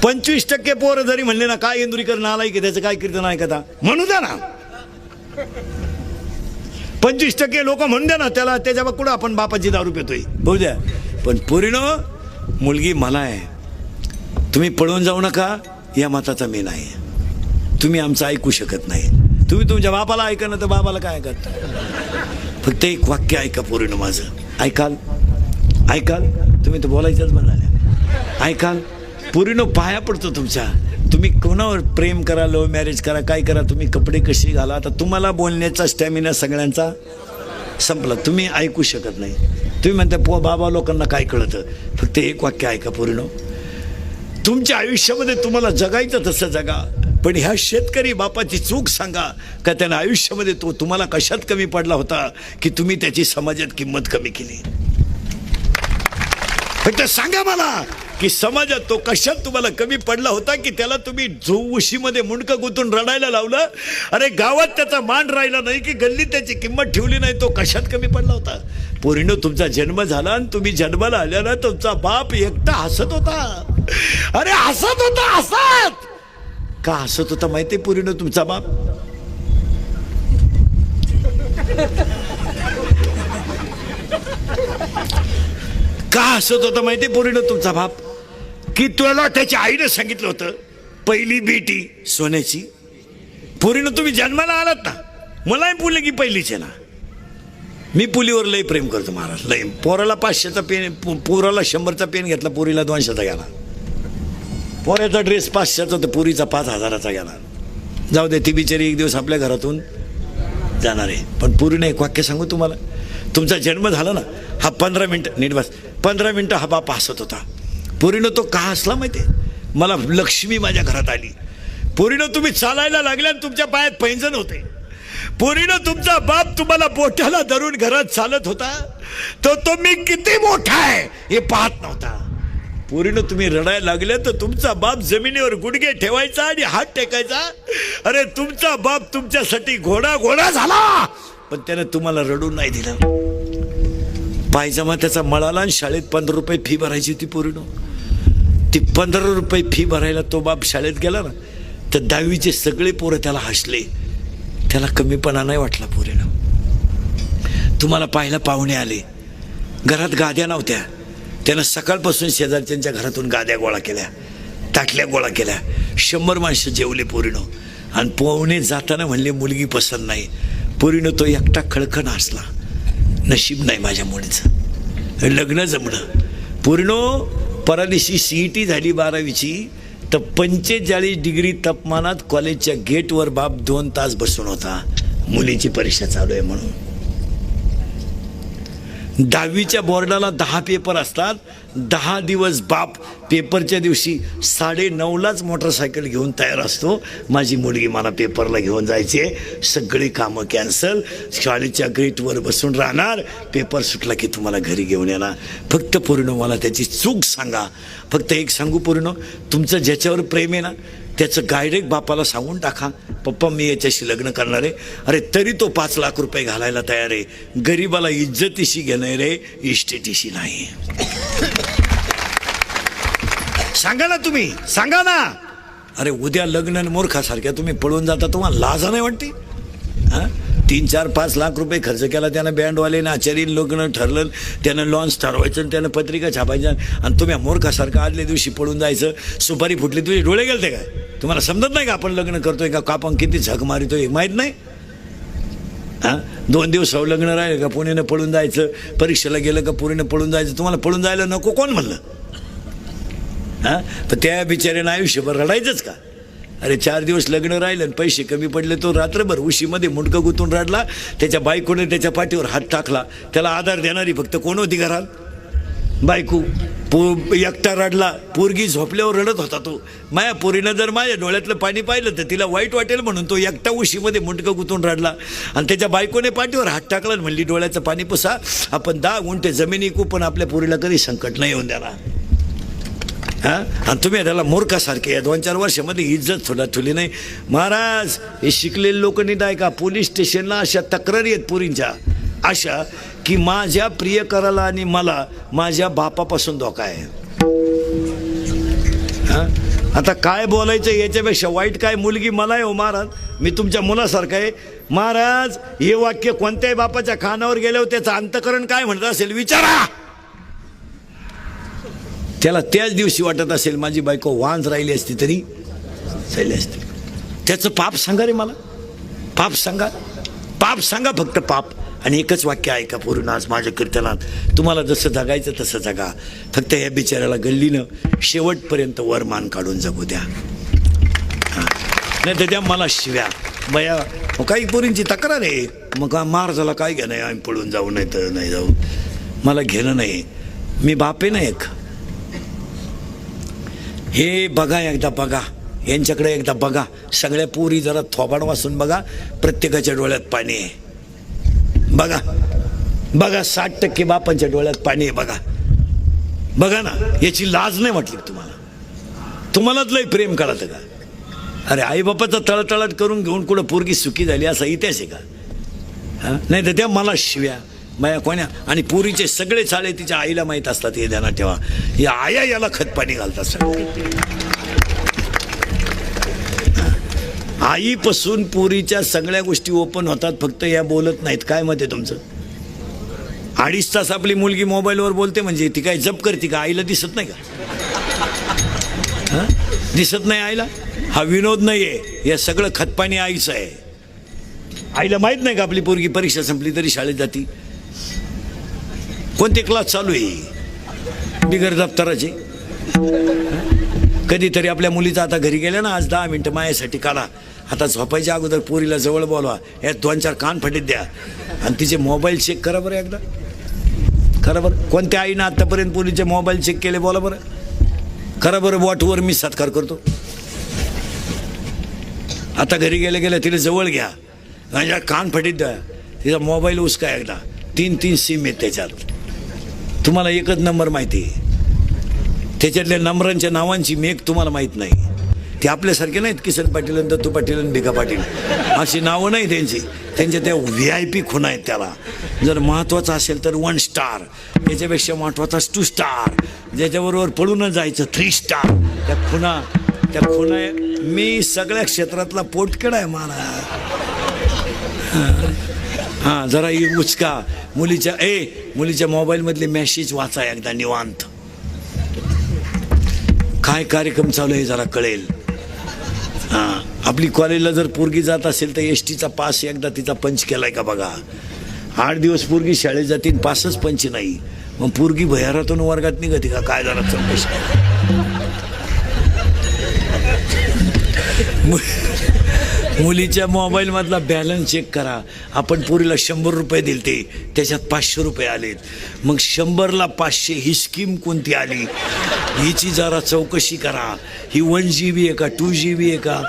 25% पोरं जरी म्हणले ना काय इंदुरीकर नालाय की त्याचं काय कीर्तन ऐकता, म्हणू द्या ना. 25% लोक म्हणून द्या ना त्याला, त्याच्या कुठं आपण बापाची दारू पितोय बघू द्या. पण पोरीनो, मुलगी मला आहे. तुम्ही पळून जाऊ नका, या मताचा मी नाही. तुम्ही आमचं ऐकू शकत नाही. तुम्ही तुमच्या बापाला ऐका ना तर बाबाला काय ऐकत. फक्त एक वाक्य ऐका पोरीनो माझं. ऐकाल तुम्ही तर बोलायचंच म्हणाले. ऐकाल पोरीनो, पाया पडतो तुमच्या. तुम्ही कोणावर प्रेम करा, लव्ह मॅरेज करा, काय करा, तुम्ही कपडे कसे घाला, आता तुम्हाला बोलण्याचा स्टॅमिना सगळ्यांचा संपला. तुम्ही ऐकू शकत नाही. तुम्ही म्हणता बाबा लोकांना काय कळतं. फक्त एक वाक्य ऐका पोरीनो, तुमच्या आयुष्यामध्ये तुम्हाला जगायचं तसं जगा, पण ह्या शेतकरी बापाची चूक सांगा का त्यानं आयुष्यामध्ये तो तुम्हाला कशात कमी पडला होता की तुम्ही त्याची समाजात किंमत कमी केली. फक्त सांगा मला की समाजात तो कशात तुम्हाला कमी पडला होता की त्याला तुम्ही उशीमध्ये मुंडकं गुंतून रडायला लावलं. अरे गावात त्याचा मान राहिला नाही की गल्लीत त्याची किंमत ठेवली नाही, तो कशात कमी पडला होता. पोरीनो, तुमचा जन्म झाला आणि तुम्ही जन्माला आल्याला तुमचा बाप एकटा हसत होता. अरे हसत होता, हसत का हसत होता माहिती आहे पोरीनो तुमचा बाप? का हसत होता माहिती आहे पोरीनो तुमचा बाप? की तुला त्याच्या आईने सांगितलं होतं पहिली बेटी सोन्याची, पोरीनं तुम्ही जन्माला आलात ना, मलाही पुले की पहिलीच आहे ना. मी पुलीवर लय प्रेम करतो महाराज, लय. पोराला 500चा पेन, पोराला 100चा पेन घेतला, पोरीला 200चा गेला. पोऱ्याचा ड्रेस 500चा तर पुरीचा 5000चा गेला. जाऊ दे, ती बिचारी एक दिवस आपल्या घरातून जाणार आहे. पण पुरीने एक वाक्य सांगू तुम्हाला, तुमचा जन्म झाला ना, हा 15 मिनटं नीट बस, 15 मिनटं हा बाप हसत होता. पुरीनं तो का हसला माहिती आहे? मला लक्ष्मी माझ्या घरात आली. पुरीनं तुम्ही चालायला लागल्या आणि तुमच्या पायात पैंजण होते. पुरीनं तुमचा बाप तुम्हाला बोटाला धरून घरात चालत होता, तो मी किती मोठा आहे हे पाहत नव्हता. पुरीनं तुम्ही रडायला लागले तर तुमचा बाप जमिनीवर गुडघे ठेवायचा आणि हात टेकायचा. अरे तुमचा बाप तुमच्यासाठी घोडा घोडा झाला, पण त्याने तुम्हाला रडून नाही दिलं. पायजमा त्याचा मळाला आणि शाळेत 15 रुपये फी भरायची होती पुरीनं. ती 15 रुपये फी भरायला तो बाप शाळेत गेला ना, तर 10वीचे सगळे पोरं त्याला हसले. त्याला कमीपणा नाही वाटला पोरीनं. तुम्हाला पाहायला पाहुणे आले, घरात गाद्या नव्हत्या, त्यानं सकाळपासून शेजारच्यांच्या घरातून गाद्या गोळा केल्या, ताटल्या गोळा केल्या. 100 माणसं जेवले पोरीनं. आणि पाहुणे जाताना म्हणले मुलगी पसंत नाही. पोरीनं तो एकटा खळखण हसला, नशीब नाही माझ्या मुलीचं, लग्न जमलं. पोरीनं परदिवशी CET झाली 12वीची, तर 45 डिग्री तापमानात कॉलेजच्या गेटवर बाप 2 तास बसून होता, मुलीची परीक्षा चालू आहे म्हणून. 10वीच्या बोर्डाला 10 पेपर असतात. 10 दिवस बाप पेपरच्या दिवशी 9:30लाच मोटरसायकल घेऊन तयार असतो. माझी मुलगी मला पेपरला घेऊन जायची आहे, सगळी कामं कॅन्सल, शाळेच्या गेटवर बसून राहणार, पेपर सुटला की तुम्हाला घरी घेऊन येणार. फक्त पूर्ण मला त्याची चूक सांगा. फक्त एक सांगू पूर्ण, तुमचं ज्याच्यावर प्रेम आहे ना, त्याचं डायरेक्ट बापाला सांगून टाका, पप्पा मी याच्याशी लग्न करणार आहे. अरे तरी तो 5 लाख रुपये घालायला तयार आहे. गरीबाला इज्जतीशी घेणार आहे, इस्टेटीशी नाही. सांगा ना, तुम्ही सांगा ना. अरे उद्या लग्न मूर्खासारख्या तुम्ही पळून जाता, तुम्हाला लाज नाही वाटते? हां, 3, 4, 5 लाख रुपये खर्च केला त्यानं, बँडवाले आचार्य लग्न ठरलं, त्यानं लॉन्च ठरवायचं, त्यानं पत्रिका छापायच्या, आणि तुम्ही मूर्खासारखं आदल्या दिवशी पळून जायचं. सुपारी फुटली, तुझे डोळे गेलते काय? तुम्हाला समजत नाही का आपण लग्न करतोय का, आपण किती झक मारितोय माहीत नाही? हां, 2 दिवस लग्न राहिलं का पुण्यानं पळून जायचं, परीक्षेला गेलं का पुण्यानं पळून जायचं. तुम्हाला पळून जायला नको कोण म्हणलं? हां, तर त्या बिचाऱ्यानं आयुष्यभर रडायचंच का? अरे 4 दिवस लग्न राहिलं आणि पैसे कमी पडले, तो रात्रभर उशीमध्ये मुंडकं गुंतून रडला. त्याच्या बायकोने त्याच्या पाठीवर हात टाकला. त्याला आधार देणारी फक्त कोण होती घरात? बायको. एकटा रडला, पोरगी झोपल्यावर रडत होता तो. माया पोरीनं जर माझ्या डोळ्यातलं पाणी पाहिलं तर तिला वाईट वाटेल म्हणून तो एकटा उशीमध्ये मुंडकं गुंतून रडला. आणि त्याच्या बायकोने पाठीवर हात टाकला आणि म्हणली डोळ्याचं पाणी पुसा, आपण 10 गुंठे जमिनी विकू, पण आपल्या पोरीला कधी संकट नाही येऊन द्याला. हां, आणि तुम्ही त्याला मूर्खासारखे या 2-4 वर्षामध्ये इज्जत थोडा ठेवली नाही. महाराज, हे शिकलेले लोक नीट आहे का? पोलीस स्टेशनला अशा तक्रारी आहेत पुरींच्या, अशा की माझ्या प्रियकराला आणि मला माझ्या बापापासून धोका आहे. हां, आता काय बोलायचं याच्यापेक्षा वाईट काय? मुलगी मला आहे हो महाराज, मी तुमच्या मुलासारखं आहे महाराज. हे वाक्य कोणत्याही बापाच्या कानावर गेल्यावर त्याचं अंतकरण काय म्हणत असेल विचारा. त्याला त्याच दिवशी वाटत असेल माझी बायको वांज राहिली असती तरी चालली असती. त्याचं पाप सांगा रे मला, पाप सांगा, पाप सांगा, फक्त पाप. आणि एकच वाक्य आहे का पूर्ण आज माझ्या कीर्तनात, तुम्हाला जसं जगायचं तसं जगा, फक्त या बिचाऱ्याला गल्लीनं शेवटपर्यंत वरमान काढून जगू द्या. नाही तर द्या मला शिव्या बया. काही पोरींची तक्रार आहे, मग मार झाला काय घ्या, नाही आम्ही पळून जाऊ, नाही तर नाही जाऊ, मला घेणं नाही. मी बाप आहे ना एक. हे बघा, एकदा बघा यांच्याकडे, एकदा बघा सगळ्या पोरी, जरा थोबाड वाचून बघा, प्रत्येकाच्या डोळ्यात पाणी आहे. बघा बघा, 60% बापांच्या डोळ्यात पाणी आहे. बघा बघा ना, याची लाज नाही वाटली तुम्हाला? तुम्हालाच लय प्रेम कळतं का? अरे आईबापाचा तळतळाट करून घेऊन कुठं पोरगी सुखी झाली असा इतिहास आहे का? हां, नाही तर त्या मला शिव्या माया कोण्या. आणि पुरीचे सगळे चाळे तिच्या आईला माहीत असतात, हे ध्यानात ठेवा. या आया याला खतपाणी घालतात सगळे. आईपासून पुरीच्या सगळ्या गोष्टी ओपन होतात, फक्त या बोलत नाहीत. काय मत आहे तुमचं? 2.5 तास आपली मुलगी मोबाईलवर बोलते म्हणजे ती काय जप करते का? आईला दिसत नाही का? हां, दिसत नाही आईला? हा विनोद नाहीये, हे सगळं खतपाणी आईचं आहे. आईला माहित नाही का आपली पोरगी परीक्षा संपली तरी शाळेत जाती? कोणते क्लास चालू आहे बिगर दप्तराचे? कधीतरी आपल्या मुलीचा आता घरी गेल्या ना, आज 10 मिनिटं मायासाठी काढा. आता झोपायच्या अगोदर पोरीला जवळ बोलवा, या 2-4 कान फटीत द्या आणि तिचे मोबाईल चेक करा बरं एकदा. खरं बरं, कोणत्या आईनं आतापर्यंत पोरीचे मोबाईल चेक केले बोला बरं? खरं बरं, वॉटवर मी सत्कार करतो. आता घरी गेल्या गेल्या तिला जवळ घ्या, कान फटीत द्या, तिचा मोबाईल उसका एकदा. 3 सिम आहेत त्याच्यात, तुम्हाला एकच नंबर माहिती आहे, त्याच्यातल्या नंबरांच्या नावांची मेघ तुम्हाला माहीत नाही. ते आपल्यासारखे नाहीत, किसन पाटील आणि दत्तू पाटील आणि भिका पाटील अशी नावं नाही त्यांची. त्यांच्या त्या VIP खुणा आहेत. त्याला जर महत्त्वाचं असेल तर 1 स्टार, त्याच्यापेक्षा महत्त्वाचा 2 स्टार, ज्याच्याबरोबर पळूनच जायचं 3 स्टार. त्या खुणा मी सगळ्या क्षेत्रातला पोटकेडा आहे मला. हां, जरा उचका मुलीच्या मोबाईलमधले मेसेज वाचा एकदा निवांत. काय कार्यक्रम चालू आहे जरा कळेल. हां, आपली कॉलेजला जर पोरगी जात असेल तर STचा पास एकदा तिचा पंच केलाय का बघा. 8 दिवस पोरगी शाळेत जातील, पासच पंच नाही, मग पोरगी भयारातून वर्गात निघते का काय? जरा चौकशी. मुलीच्या मोबाईलमधला बॅलन्स चेक करा. आपण पोरीला 100 रुपये दिलते, त्याच्यात 500 रुपये आलेत. मग 100ला 500 ही स्कीम कोणती आली हिची जरा चौकशी करा. ही 1 GB आहे का 2 GB आहे का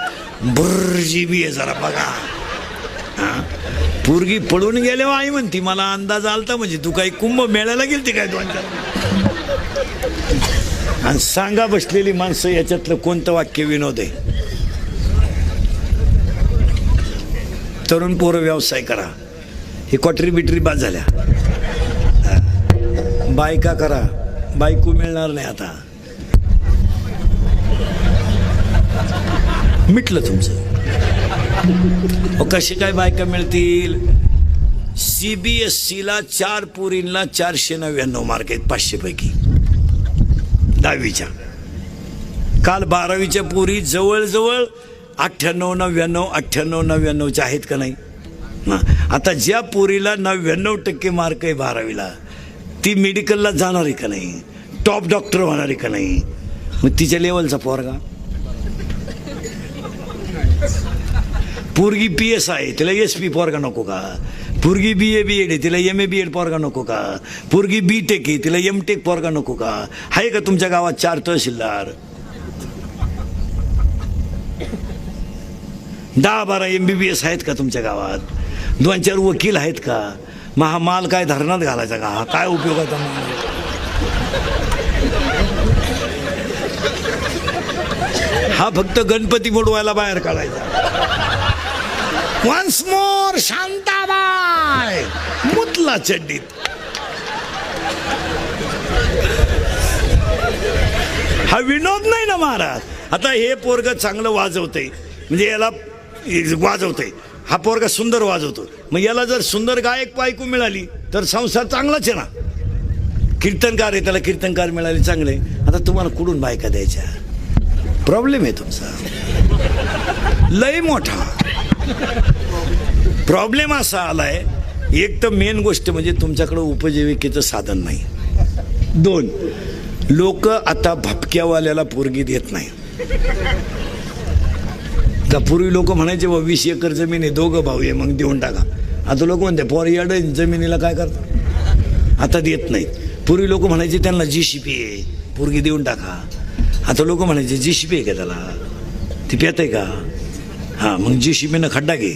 GB आहे जरा बघा. हां, पोरगी पळून गेल्यावर आई म्हणती मला अंदाज आलता, म्हणजे तू काही कुंभ मेळ्याला गेलती काय 2-4? आणि सांगा बसलेली माणसं याच्यातलं कोणतं वाक्य विनोद आहे? तरुण पोरं व्यवसाय करा, हे क्वाटरी बिटरी बाद झाल्या. बायका करा, बायको मिळणार नाही आता, मिटलं तुमचं. कसे काय बायका मिळतील? CBSEला 4 पोरींना 499 मार्क आहेत 500 पैकी 10वीच्या. काल 12वीच्या पोरी जवळजवळ 98, 99, 98, 99च्या आहेत का नाही? आता ज्या पोरीला 99% मार्क आहे 12वीला, ती मेडिकलला जाणार आहे का नाही? टॉप डॉक्टर होणार आहे का नाही? मग तिच्या लेवलचा पोरगा. पोरगी PS आहे, तिला SP पोरगा नको का? पोरगी BA BEd आहे, तिला MA BEd पोरगा नको का? पोरगी BTech आहे, तिला MTech पोरगा नको का? आहे का तुमच्या गावात 4 तहसीलदार, 10-12 MBBS आहेत का तुमच्या गावात? 2-4 वकील आहेत का? मग हा माल काय धरणात घालायचा का? हा काय उपयोगाचा माल? हा फक्त गणपती बुडवायला बाहेर काढायचा. वन्स मोर शांताबाई मुतला चड्डीत. हा विनोद नाही ना महाराज. आता हे पोरग चांगलं वाजवतंय, म्हणजे याला वाजवतंय, हा पोरगा सुंदर वाजवतो, मग याला जर सुंदर गायक बायको मिळाली तर संसार चांगलाच आहे ना. कीर्तनकार आहे, त्याला कीर्तनकार मिळाले चांगले. आता तुम्हाला कुठून बायका द्यायच्या? प्रॉब्लेम आहे तुमचा लय मोठा. प्रॉब्लेम असा आलाय, एक तर मेन गोष्ट म्हणजे तुमच्याकडं उपजीविकेचं साधन नाही. 2, लोक आता भपक्यावाल्याला पोरगी देत नाही. का पूर्वी लोक म्हणायचे 20 एकर जमीन आहे, 2 भाऊ आहे, मग देऊन टाका. आता लोक म्हणते पोर येड जमिनीला काय करतात, आता देत नाहीत. पूर्वी लोक म्हणायचे त्यांना JCB आहे, पोरगी देऊन टाका. आता लोक म्हणायचे JCB आहे का त्याला, ती पेत आहे का? हां, मग JCBनं खड्डा घे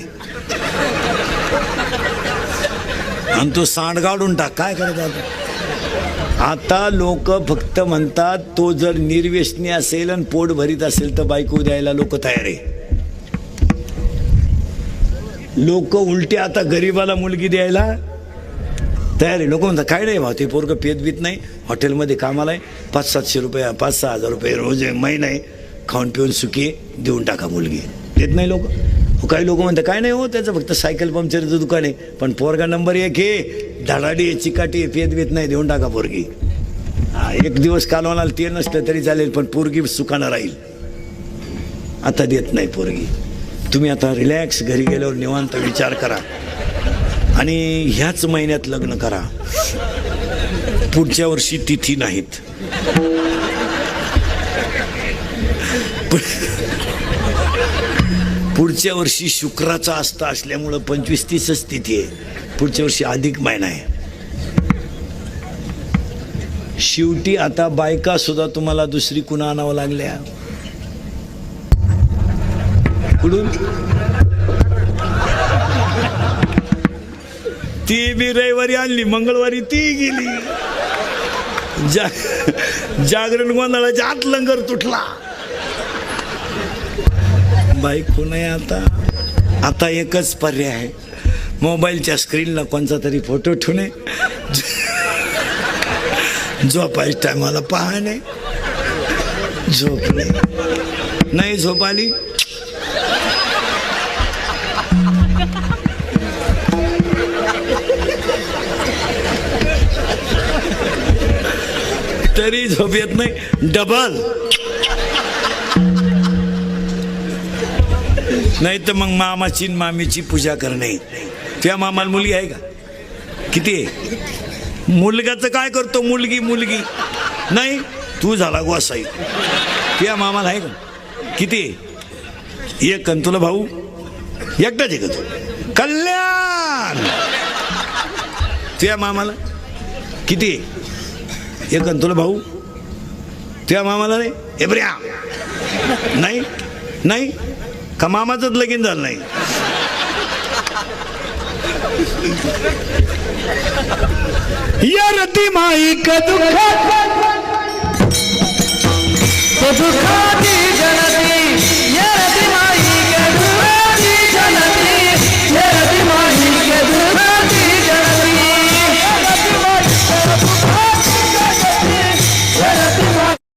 आणि तो सांड काढून टाक. काय करायचं आता? लोक फक्त म्हणतात तो जर निर्व्यसनी असेल आणि पोट भरीत असेल तर बायको द्यायला लोक तयार आहे. लोक उलटे आता गरीबाला मुलगी द्यायला तयार आहे. लोक म्हणतात काय नाही भाऊ, ते पोरगं पेत नाही, हॉटेलमध्ये कामाला आहे, 500-700 रुपये 5-6 हजार रुपये रोज महिना आहे, खाऊन पिऊन सुखी, देऊन टाका मुलगी. देत नाही लोक. काही लोक म्हणतात काय नाही हो, त्याचं फक्त सायकल पंक्चरचं दुकान आहे, पण पोरगा नंबर 1 आहे, धडाडी आहे, चिकाटी आहे, पेत नाही, देऊन टाका पोरगी. हा, 1 दिवस कालवणाला ते नसलं तरी चालेल, पण पोरगी सुखानं राहील. आता देत नाही पोरगी. तुम्ही आता रिलॅक्स घरी गेल्यावर निवांत विचार करा आणि ह्याच महिन्यात लग्न करा. पुढच्या वर्षी तिथी नाहीत. पुढच्या वर्षी शुक्राचा आस्था असल्यामुळं 25-30च तिथी आहे. पुढच्या वर्षी अधिक महिना आहे. शेवटी आता बायका सुद्धा तुम्हाला दुसरी कुणा आणावं लागल्या. कुठून? ती बी रविवारी आणली, मंगळवारी ती गेली. जागरण गोंधळाच्या आत लंगर तुटला. बायको नाही आता. आता एकच पर्याय आहे, मोबाईलच्या स्क्रीनला कोणता तरी फोटो ठेवणे, झोपायच्या टायमाला पाहणे, झोपणे. नाही झोप आली तरी झोप येत नाही, डबल. नाही तर मग मामाची मामीची पूजा करणे. त्या मामाला मुलगी आहे का? किती आहे? मुलगाचं काय करतो? मुलगी नाही, तू झाला गोसाई. त्या मामाला आहे का? किती आहे? एक. आणि तुला भाऊ एकटाच आहे का तू? कल्याण. त्या मामाला किती आहे? एक. आणि तुला भाऊ? त्या मामाला नाही. एब्र्या नाही का मामाचंच लगीन झालं नाही? या रती माई का दुःखात